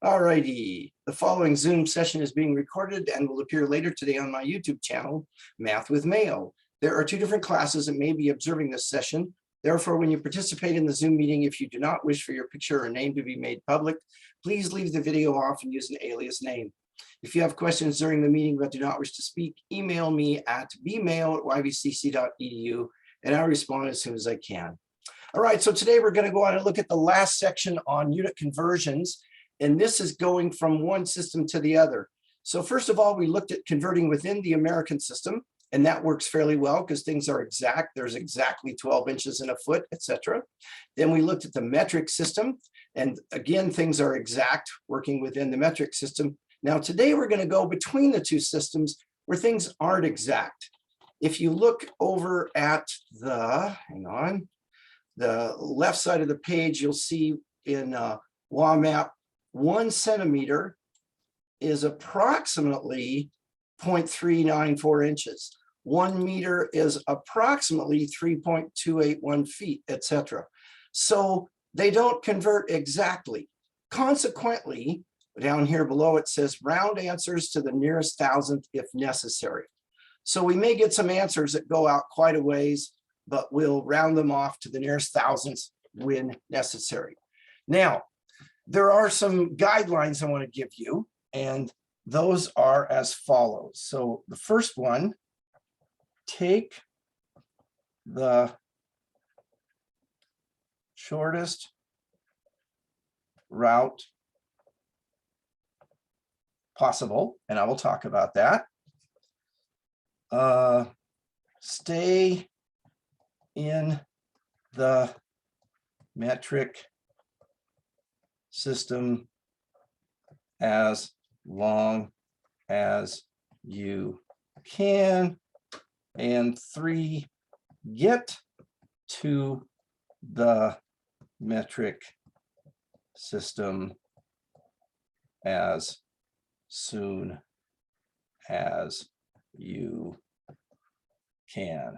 Alrighty, the following Zoom session is being recorded and will appear later today on my YouTube channel, Math with Mayo. There are two different classes that may be observing this session. Therefore, when you participate in the Zoom meeting, if you do not wish for your picture or name to be made public, please leave the video off and use an alias name. If you have questions during the meeting but do not wish to speak, email me at bmail@ybcc.edu and I'll respond as soon as I can. All right, so today we're going to go on and look at the last section on unit conversions. And this is going from one system to the other. So first of all, we looked at converting within the American system, and that works fairly well because things are exact. There's exactly 12 inches in a foot, etc. Then we looked at the metric system, and again, things are exact working within the metric system. Now today we're going to go between the two systems where things aren't exact. If you look over at the, the left side of the page, you'll see in WAMAP, 1 centimeter is approximately 0.394 inches. 1 meter is approximately 3.281 feet, etc. So they don't convert exactly. Consequently, down here below it says round answers to the nearest thousandth if necessary. So we may get some answers that go out quite a ways, but we'll round them off to the nearest thousandth when necessary. Now, there are some guidelines I want to give you, and those are as follows. So the first one, take the shortest route possible, and I will talk about that. Stay in the metric system as long as you can. And 3, get to the metric system as soon as you can.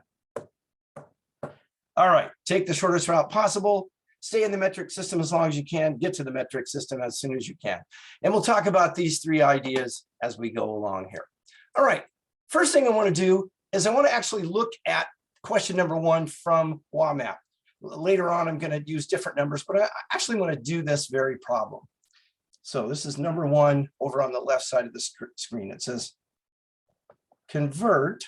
All right, take the shortest route possible. Stay in the metric system as long as you can, get to the metric system as soon as you can. And we'll talk about these 3 ideas as we go along here. All right, first thing I want to do is I want to actually look at question number 1 from WAMAP. Later on, I'm going to use different numbers, but I actually want to do this very problem. So this is number 1 over on the left side of the screen. It says, convert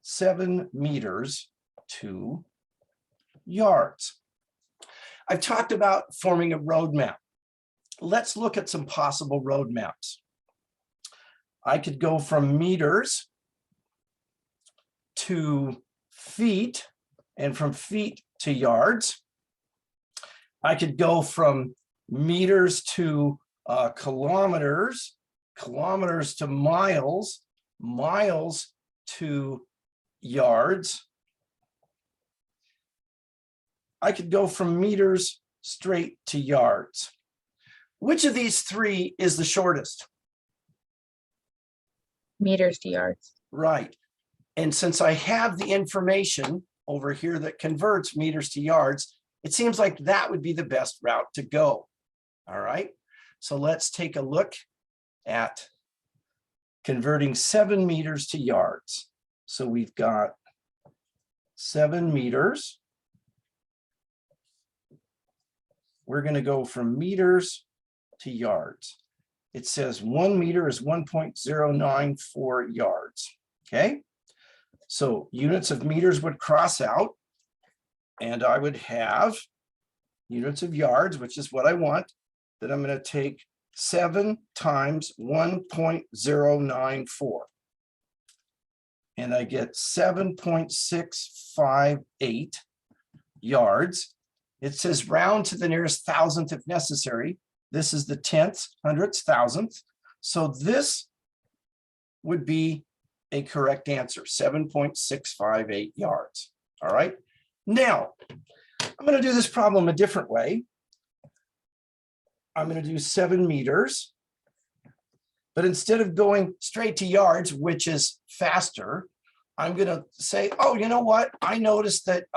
7 meters to yards. I've talked about forming a roadmap. Let's look at some possible roadmaps. I could go from meters to feet, and from feet to yards. I could go from meters to kilometers, kilometers to miles, miles to yards. I could go from meters straight to yards. Which of these 3 is the shortest? Meters to yards. Right. And since I have the information over here that converts meters to yards, it seems like that would be the best route to go. All right. So let's take a look at converting 7 meters to yards. So we've got 7 meters. We're going to go from meters to yards. It says 1 meter is 1.094 yards. Okay. So units of meters would cross out, and I would have units of yards, which is what I want, that I'm going to take 7 times 1.094. And I get 7.658 yards. It says round to the nearest thousandth if necessary. This is the 10th, 100th, thousandth. So this would be a correct answer, 7.658 yards. All right. Now, I'm going to do this problem a different way. I'm going to do 7 meters. But instead of going straight to yards, which is faster, I'm going to say, oh, you know what? I noticed that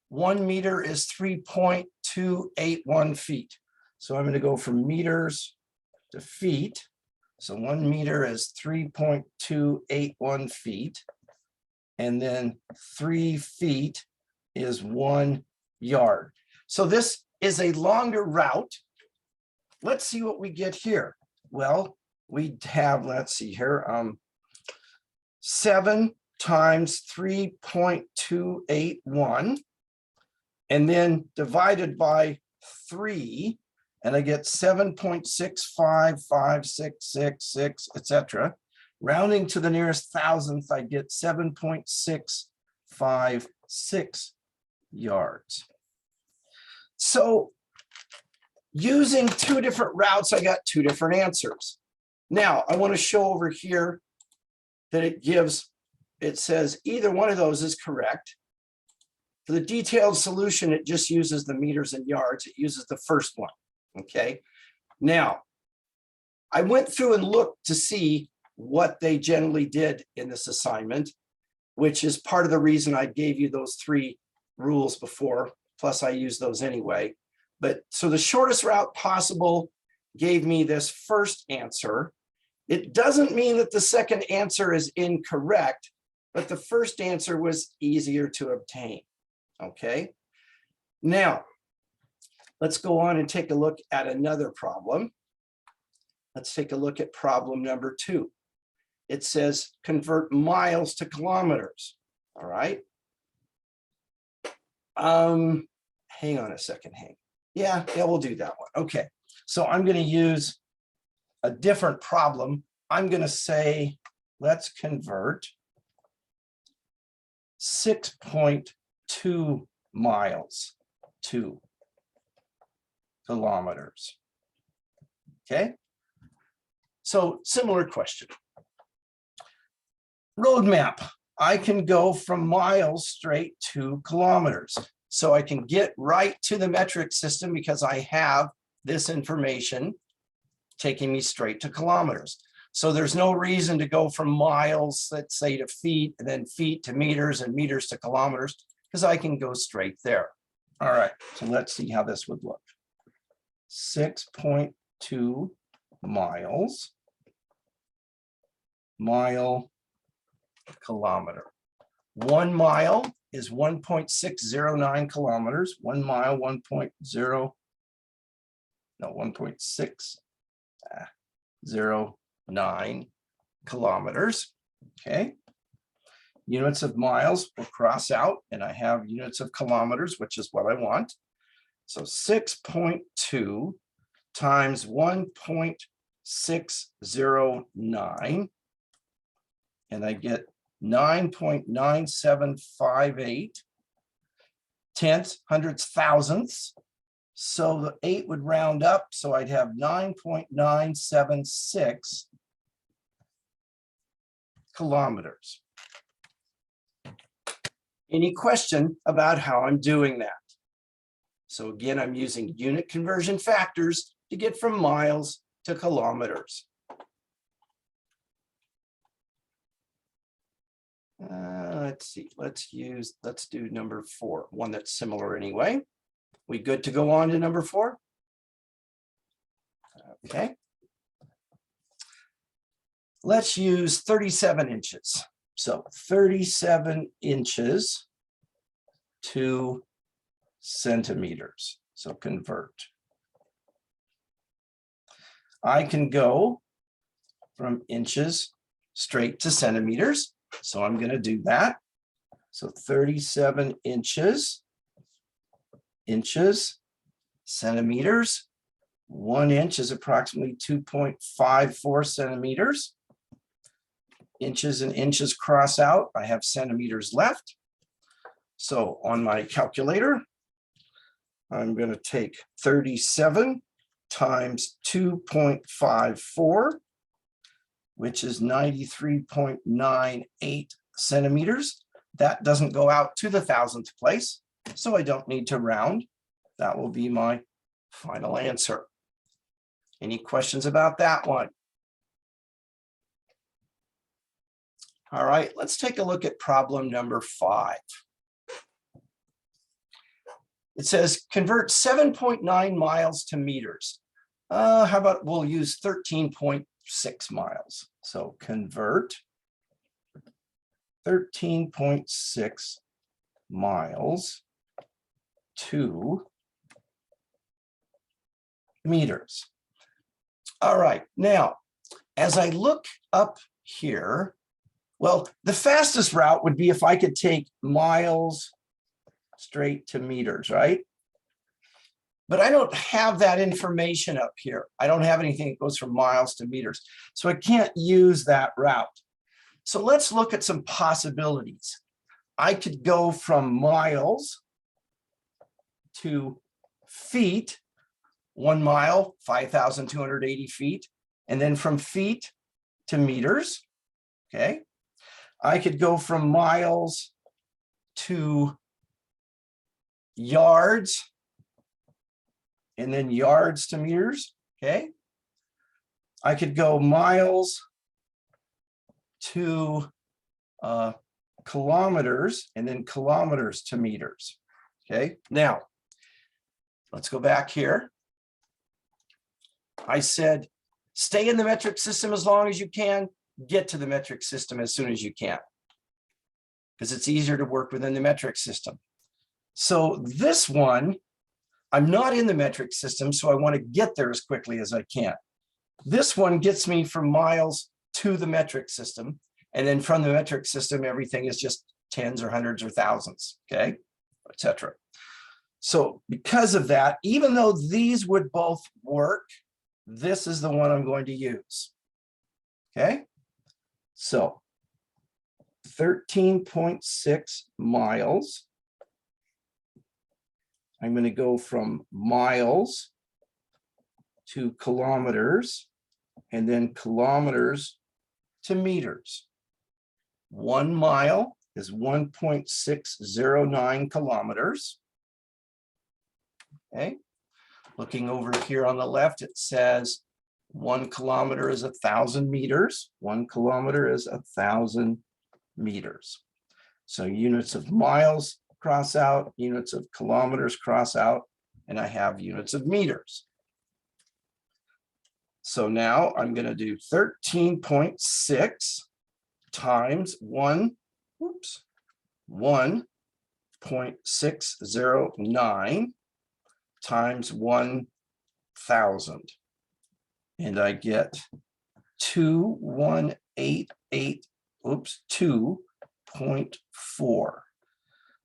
1 meter is 3.281 feet. So I'm going to go from meters to feet. So 1 meter is 3.281 feet. And then 3 feet is 1 yard. So this is a longer route. Let's see what we get here. Well, we have, let's see here, 7 times 3.281, and then divided by 3, and I get 7.655666, etc. Rounding to the nearest thousandth, I get 7.656 yards. So using 2 different routes, I got 2 different answers. Now I want to show over here that it says either one of those is correct. For the detailed solution, it just uses the meters and yards. It uses the first one, okay? Now, I went through and looked to see what they generally did in this assignment, which is part of the reason I gave you those 3 rules before, plus I use those anyway. But so the shortest route possible gave me this first answer. It doesn't mean that the second answer is incorrect, but the first answer was easier to obtain, okay? Now, let's go on and take a look at another problem. Let's take a look at problem number 2. It says convert miles to kilometers, all right? Hang on a second, Yeah, we'll do that one. Okay, so I'm going to use a different problem. I'm going to say, let's convert 6.2 miles to kilometers. Okay, so similar question. Roadmap. I can go from miles straight to kilometers. So I can get right to the metric system because I have this information taking me straight to kilometers. So there's no reason to go from miles, let's say, to feet, and then feet to meters and meters to kilometers, because I can go straight there. All right, so let's see how this would look. 6.2 miles, mile, kilometer. 1 mile is 1.609 kilometers. 1 mile, 1.609 kilometers. Okay. Units of miles will cross out, and I have units of kilometers, which is what I want. So 6.2 times 1.609, and I get 9.9758 tenths, hundredths, thousandths. So the 8 would round up, so I'd have 9.976 kilometers. Any question about how I'm doing that? So again, I'm using unit conversion factors to get from miles to kilometers. Let's see, let's do number 4, one that's similar anyway. We good to go on to number 4? Okay. Let's use 37 inches. So 37 inches to centimeters. So convert. I can go from inches straight to centimeters. So I'm going to do that. So 37 inches, centimeters. 1 inch is approximately 2.54 centimeters. Inches and inches cross out. I have centimeters left. So on my calculator, I'm going to take 37 times 2.54, which is 93.98 centimeters. That doesn't go out to the thousandth place, so I don't need to round. That will be my final answer. Any questions about that one? All right, let's take a look at problem number 5. It says convert 7.9 miles to meters. How about we'll use 13.6 miles. So convert 13.6 miles to meters. All right, now, as I look up here, well, the fastest route would be if I could take miles straight to meters, right? But I don't have that information up here. I don't have anything that goes from miles to meters. So I can't use that route. So let's look at some possibilities. I could go from miles to feet, 1 mile, 5,280 feet, and then from feet to meters, okay? I could go from miles to yards, and then yards to meters, okay? I could go miles to kilometers, and then kilometers to meters, okay? Now, let's go back here. I said, stay in the metric system as long as you can, get to the metric system as soon as you can, because it's easier to work within the metric system. So this one, I'm not in the metric system, so I want to get there as quickly as I can. This one gets me from miles to the metric system, and then from the metric system, everything is just tens or hundreds or thousands, okay, etc. So because of that, even though these would both work, this is the one I'm going to use, okay? So 13.6 miles. I'm going to go from miles to kilometers, and then kilometers to meters. 1 mile is 1.609 kilometers. Okay. Looking over here on the left, it says 1 kilometer is 1,000 meters. 1 kilometer is 1,000 meters. So units of miles cross out, units of kilometers cross out, and I have units of meters. So now I'm going to do 13.6 times 1.609 times 1,000. And I get 2.4.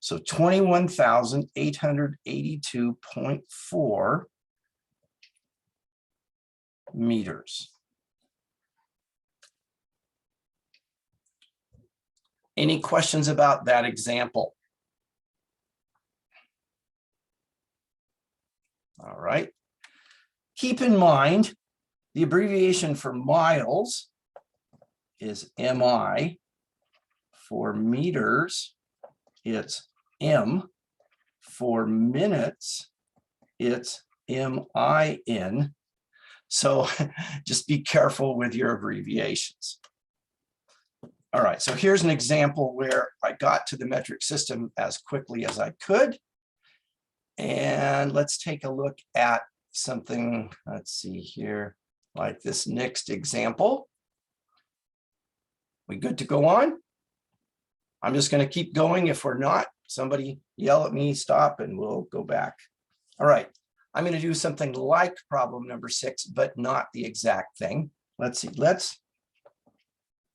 So 21,882.4 meters. Any questions about that example? All right. Keep in mind, the abbreviation for miles is MI. For meters, it's M. For minutes, it's MIN. So just be careful with your abbreviations. All right, so here's an example where I got to the metric system as quickly as I could. And let's take a look at something, let's see here, like this next example. We good to go on? I'm just going to keep going. If we're not, somebody yell at me, stop, and we'll go back. All right, I'm going to do something like problem number 6, but not the exact thing. Let's see, let's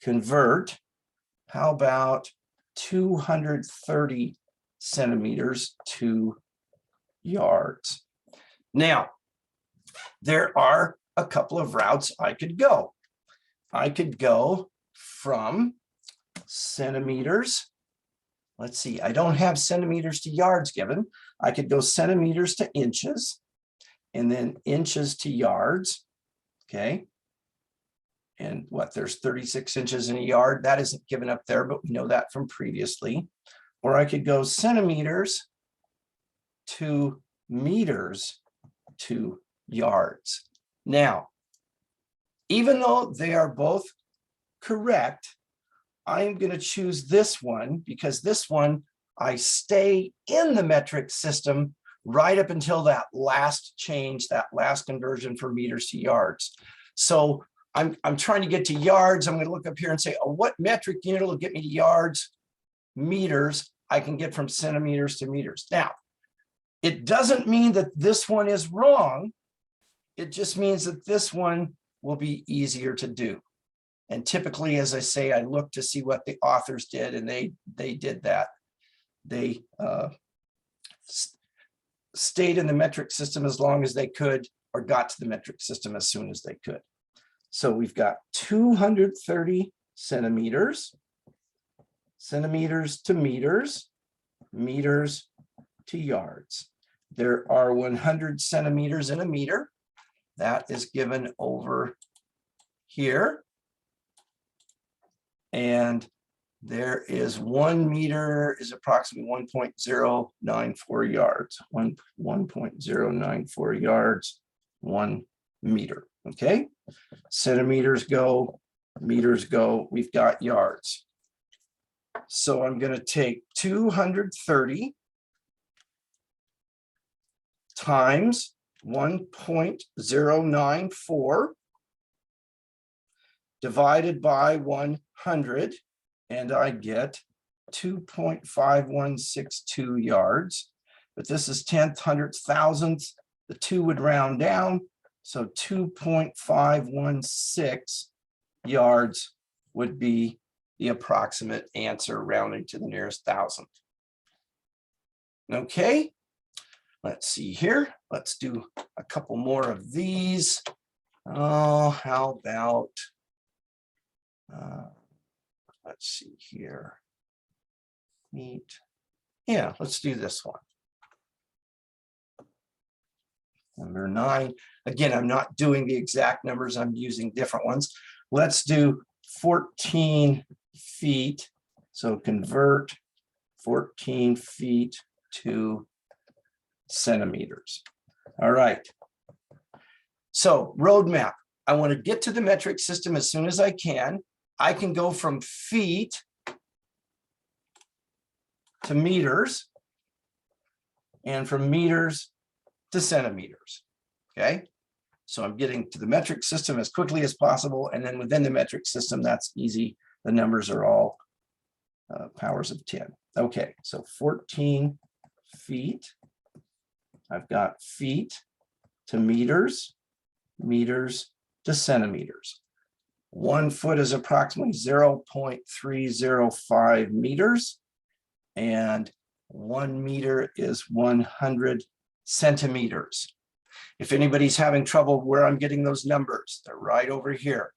convert. How about 230 centimeters to yards? Now, there are a couple of routes I could go. I could go from centimeters. Let's see, I don't have centimeters to yards given. I could go centimeters to inches, and then inches to yards, okay? And what, there's 36 inches in a yard. That isn't given up there, but we know that from previously. Or I could go centimeters to meters to yards. Now, even though they are both correct, I'm going to choose this one because this one, I stay in the metric system right up until that last change, that last conversion from meters to yards. So I'm trying to get to yards. I'm going to look up here and say, oh, what metric unit will get me to yards? Meters. I can get from centimeters to meters. Now, it doesn't mean that this one is wrong. It just means that this one will be easier to do. And typically, as I say, I look to see what the authors did, and they did that. They stayed in the metric system as long as they could, or got to the metric system as soon as they could. So we've got 230 centimeters, centimeters to meters, meters to yards. There are 100 centimeters in a meter. That is given over here. And there is 1 meter is approximately 1.094 yards. 1.094 yards, 1 meter. Okay. Centimeters go, meters go. We've got yards. So I'm going to take 230 times 1.094 divided by 100, and I get 2.5162 yards. But this is tenth, hundredth, thousandth. The 2 would round down, so 2.516 yards would be the approximate answer, rounding to the nearest thousandth. Okay, let's see here. Let's do a couple more of these. Oh, how about, let's see here. Neat. Yeah, let's do this one. Number 9. Again, I'm not doing the exact numbers. I'm using different ones. Let's do 14 feet. So convert 14 feet to centimeters. All right. So roadmap. I want to get to the metric system as soon as I can. I can go from feet to meters and from meters to centimeters. Okay. So I'm getting to the metric system as quickly as possible. And then within the metric system, that's easy. The numbers are all powers of 10. Okay. So 14 feet. I've got feet to meters, meters to centimeters. 1 foot is approximately 0.305 meters, and 1 meter is 100 centimeters. If anybody's having trouble where I'm getting those numbers, they're right over here.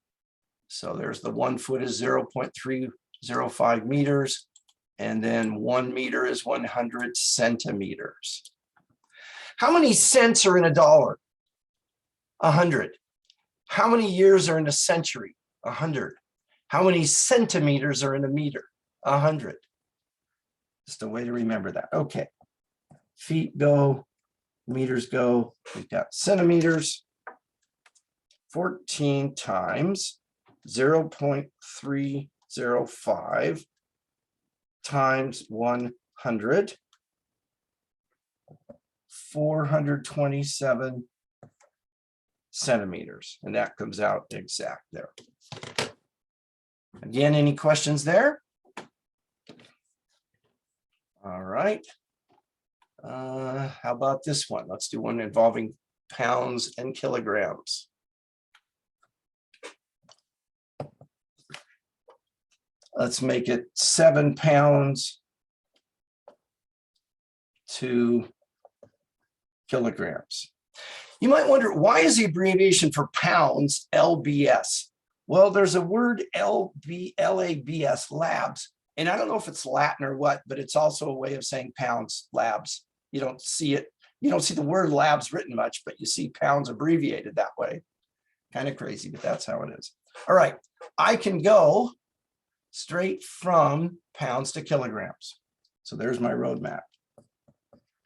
So there's the 1 foot is 0.305 meters, and then 1 meter is 100 centimeters. How many cents are in a dollar? 100. How many years are in a century? 100. How many centimeters are in a meter? 100. Just a way to remember that. Okay. Feet go, meters go. We've got centimeters. 14 times 0.305 times 100. 427 centimeters, and that comes out exact there. Again, any questions there? All right. How about this one? Let's do one involving pounds and kilograms. Let's make it 7 pounds to kilograms. You might wonder, why is the abbreviation for pounds LBS? Well, there's a word LABS, labs, and I don't know if it's Latin or what, but it's also a way of saying pounds, labs. You don't see it. You don't see the word labs written much, but you see pounds abbreviated that way. Kind of crazy, but that's how it is. All right, I can go straight from pounds to kilograms. So there's my roadmap.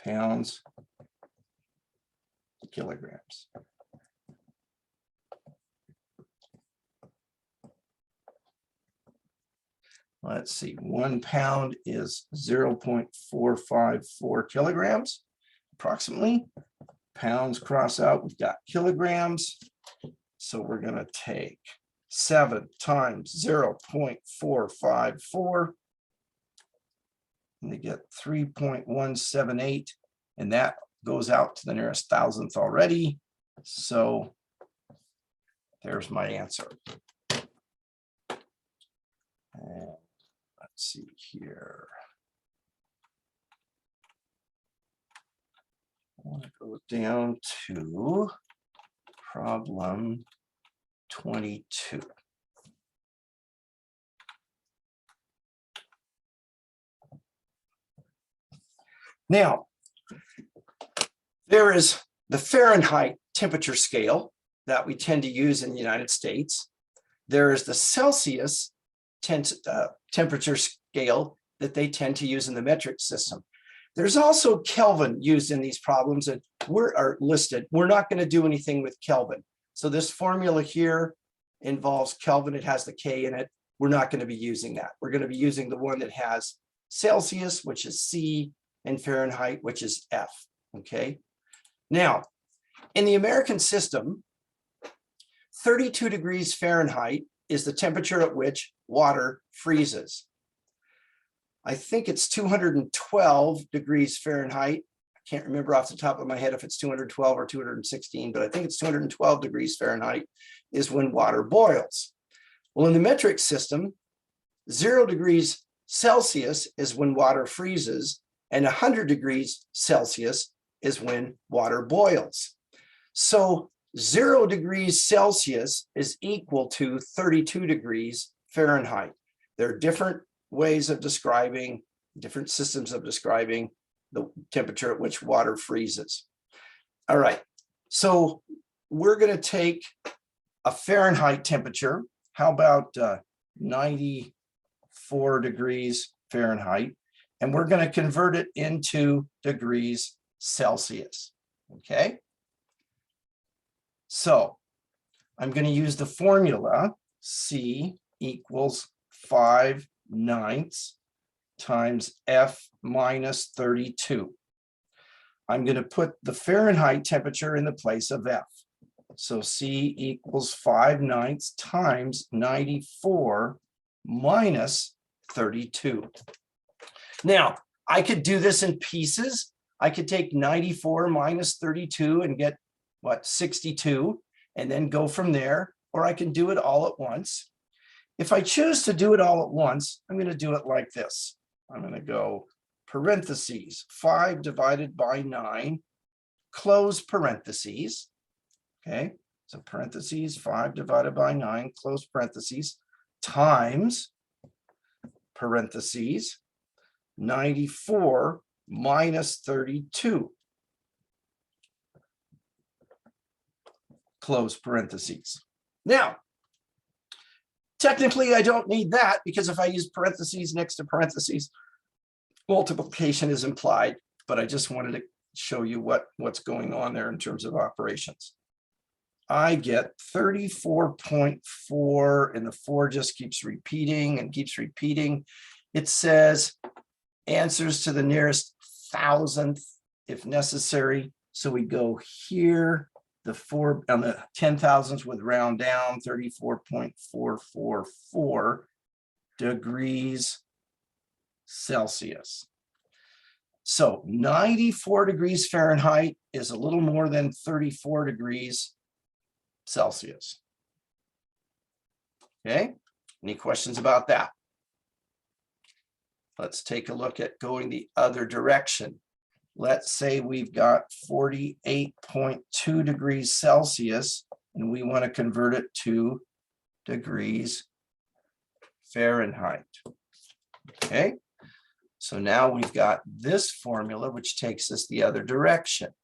Pounds to kilograms. Let's see, 1 pound is 0.454 kilograms. approximately. Pounds cross out, we've got kilograms. So we're going to take 7 times 0.454, and they get 3.178, and that goes out to the nearest thousandth already. So there's my answer. And let's see here. I want to go down to problem 22. Now, there is the Fahrenheit temperature scale that we tend to use in the United States. There is the Celsius temperature scale that they tend to use in the metric system. There's also Kelvin used in these problems, and are listed. We're not going to do anything with Kelvin. So this formula here involves Kelvin. It has the K in it. We're not going to be using that. We're going to be using the one that has Celsius, which is C, and Fahrenheit, which is F. Okay. Now, in the American system, 32 degrees Fahrenheit is the temperature at which water freezes. I think it's 212 degrees Fahrenheit. I can't remember off the top of my head if it's 212 or 216, but I think it's 212 degrees Fahrenheit is when water boils. Well, in the metric system, 0 degrees Celsius is when water freezes, and 100 degrees Celsius is when water boils. So 0 degrees Celsius is equal to 32 degrees Fahrenheit. There are different ways of describing, different systems of describing the temperature at which water freezes. All right, so we're going to take a Fahrenheit temperature. How about 94 degrees Fahrenheit? And we're going to convert it into degrees Celsius. Okay. So I'm going to use the formula C equals 5/9 times F minus 32. I'm going to put the Fahrenheit temperature in the place of F. So C equals 5/9 times 94 minus 32. Now, I could do this in pieces. I could take 94 minus 32 and get, what, 62, and then go from there, or I can do it all at once. If I choose to do it all at once, I'm going to do it like this. I'm going to go parentheses, 5 divided by 9, close parentheses. Okay, so parentheses, 5 divided by 9, close parentheses, times parentheses, 94 minus 32, close parentheses. Now, technically, I don't need that because if I use parentheses next to parentheses, multiplication is implied, but I just wanted to show you what's going on there in terms of operations. I get 34.4, and the 4 just keeps repeating and keeps repeating. It says answers to the nearest thousandth if necessary. So we go here, the 4 on the 10,000ths would round down, 34.444 degrees Celsius. So 94 degrees Fahrenheit is a little more than 34 degrees Celsius. Okay, any questions about that? Let's take a look at going the other direction. Let's say we've got 48.2 degrees Celsius, and we want to convert it to degrees Fahrenheit. Okay, so now we've got this formula, which takes us the other direction.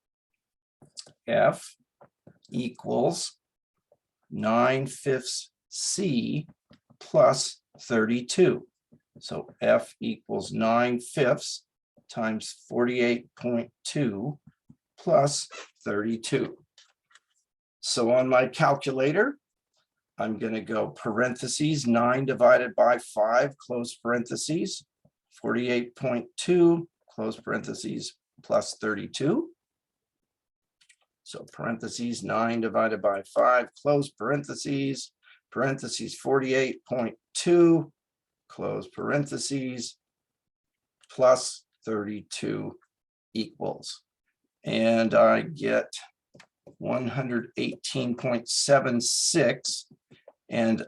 F equals 9/5 C plus 32. So F equals 9/5 times 48.2 plus 32. So on my calculator, I'm going to go parentheses, 9 divided by 5, close parentheses, 48.2, close parentheses, plus 32. So parentheses 9 divided by 5, close parentheses, parentheses 48.2, close parentheses, plus 32 equals. And I get 118.76. And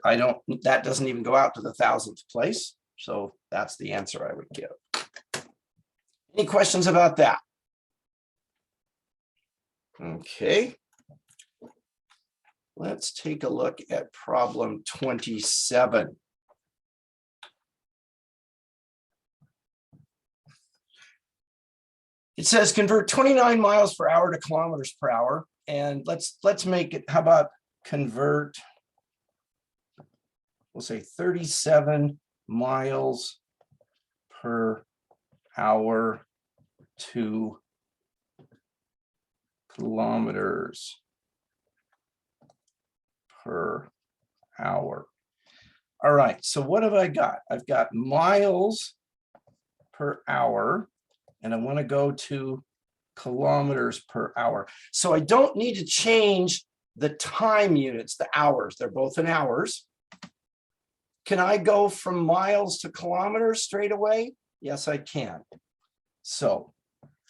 that doesn't even go out to the thousandth place. So that's the answer I would give. Any questions about that? Okay. Let's take a look at problem 27. It says convert 29 miles per hour to kilometers per hour. And let's make it, how about convert, we'll say 37 miles per hour to kilometers per hour. All right, so what have I got? I've got miles per hour, and I want to go to kilometers per hour. So I don't need to change the time units, the hours. They're both in hours. Can I go from miles to kilometers straight away? Yes, I can. So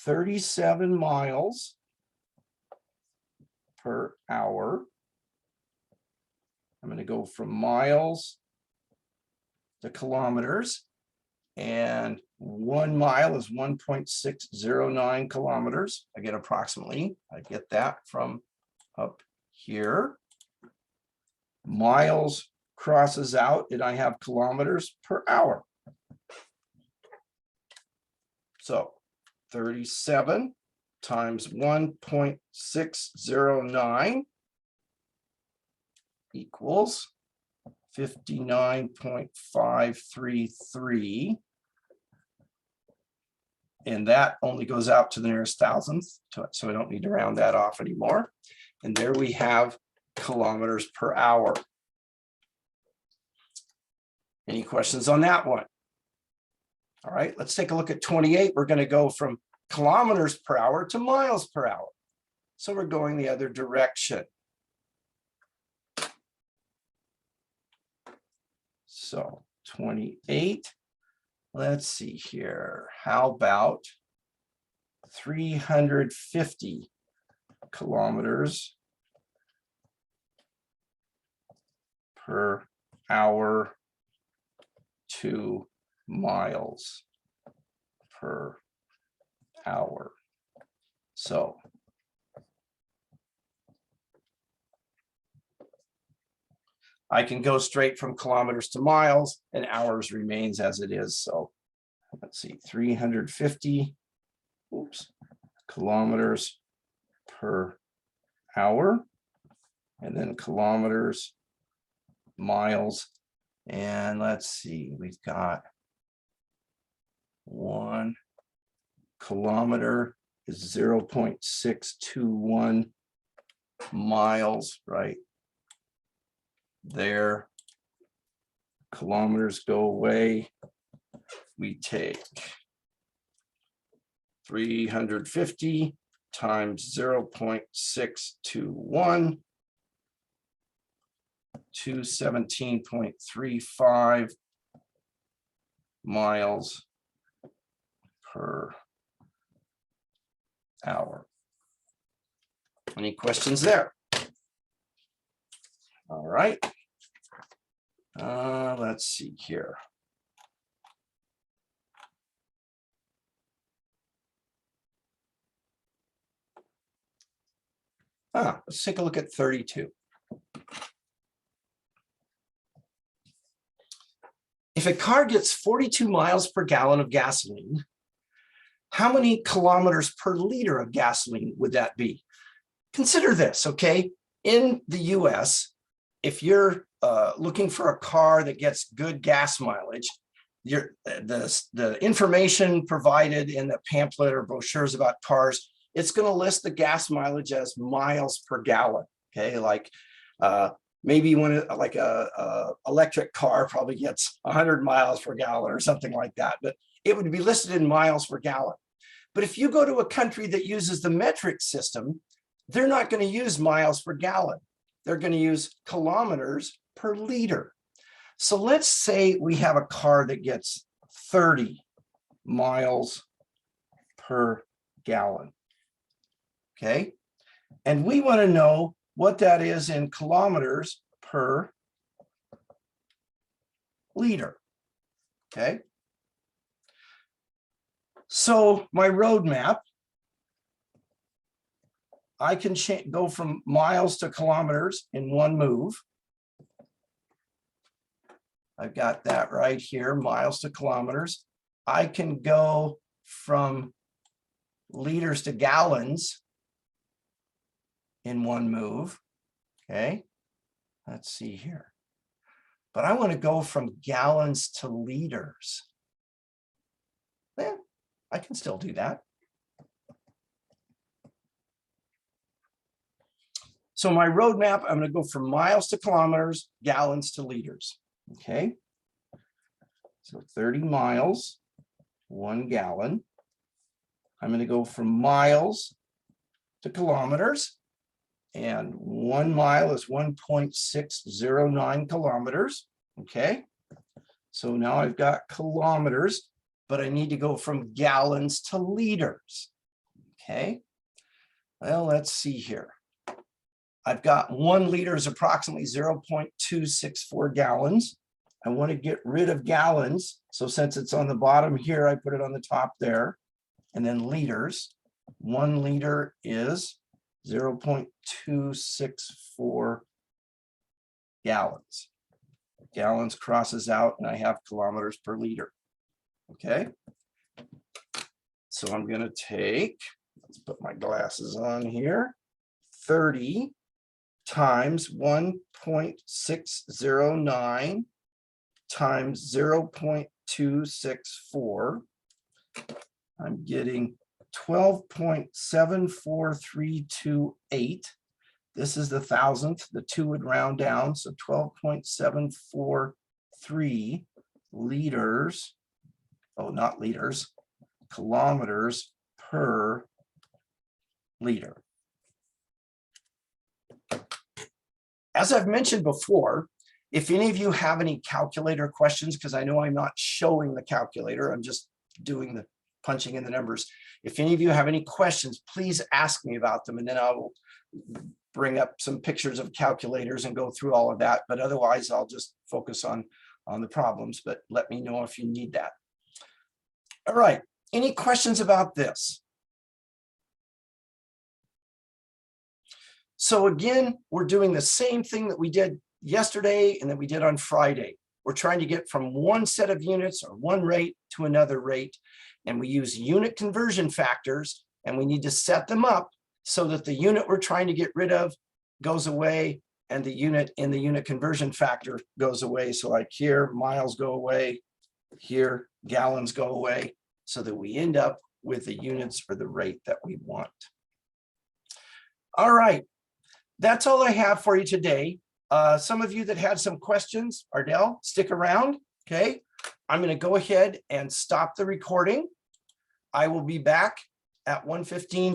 37 miles per hour. I'm going to go from miles to kilometers, and 1 mile is 1.609 kilometers. I get approximately, I get that from up here. Miles crosses out, and I have kilometers per hour. So 37 times 1.609 equals 59.533. And that only goes out to the nearest thousandth, so I don't need to round that off anymore. And there we have kilometers per hour. Any questions on that one? All right, let's take a look at 28. We're going to go from kilometers per hour to miles per hour. So we're going the other direction. So 28, let's see here. How about 350 kilometers per hour to miles per hour. So I can go straight from kilometers to miles, and hours remains as it is. So let's see, 350 kilometers per hour, and then kilometers, miles, and let's see, we've got 1 kilometer is 0.621 miles, right there. Kilometers go away. We take 350 times 0.621, 217.35 miles per hour. Any questions there? All right. Let's see here. Let's take a look at 32. If a car gets 42 miles per gallon of gasoline, how many kilometers per liter of gasoline would that be? Consider this, okay? In the US, if you're looking for a car that gets good gas mileage, the information provided in the pamphlet or brochures about cars, it's going to list the gas mileage as miles per gallon. Okay, like maybe when like a electric car probably gets 100 miles per gallon or something like that, but it would be listed in miles per gallon. But if you go to a country that uses the metric system, they're not going to use miles per gallon. They're going to use kilometers per liter. So let's say we have a car that gets 30 miles per gallon. Okay. And we want to know what that is in kilometers per liter. Okay. So my roadmap, I can go from miles to kilometers in one move. I've got that right here, miles to kilometers. I can go from liters to gallons in one move. Okay, let's see here. But I want to go from gallons to liters. Yeah, I can still do that. So my roadmap, I'm going to go from miles to kilometers, gallons to liters. Okay. So 30 miles, 1 gallon. I'm going to go from miles to kilometers, and 1 mile is 1.609 kilometers. Okay. So now I've got kilometers, but I need to go from gallons to liters. Okay. Well, let's see here. I've got 1 liter is approximately 0.264 gallons. I want to get rid of gallons. So since it's on the bottom here, I put it on the top there. And then liters. 1 liter is 0.264 gallons. Gallons crosses out and I have kilometers per liter. Okay. So I'm going to take, let's put my glasses on here, 30 times 1.609 times 0.264. I'm getting 12.74328. This is the thousandth. The 2 would round down, so 12.743 liters. Oh, not liters, kilometers per liter. As I've mentioned before, if any of you have any calculator questions, because I know I'm not showing the calculator, I'm just doing the punching in the numbers. If any of you have any questions, please ask me about them, and then I will bring up some pictures of calculators and go through all of that. But otherwise, I'll just focus on the problems, but let me know if you need that. All right, any questions about this? So again, we're doing the same thing that we did yesterday and that we did on Friday. We're trying to get from one set of units or one rate to another rate. And we use unit conversion factors, and we need to set them up so that the unit we're trying to get rid of goes away and the unit in the unit conversion factor goes away. So like here, miles go away, here, gallons go away, so that we end up with the units or the rate that we want. All right. That's all I have for you today. Some of you that had some questions, Ardell, stick around, okay? I'm going to go ahead and stop the recording. I will be back at 1:15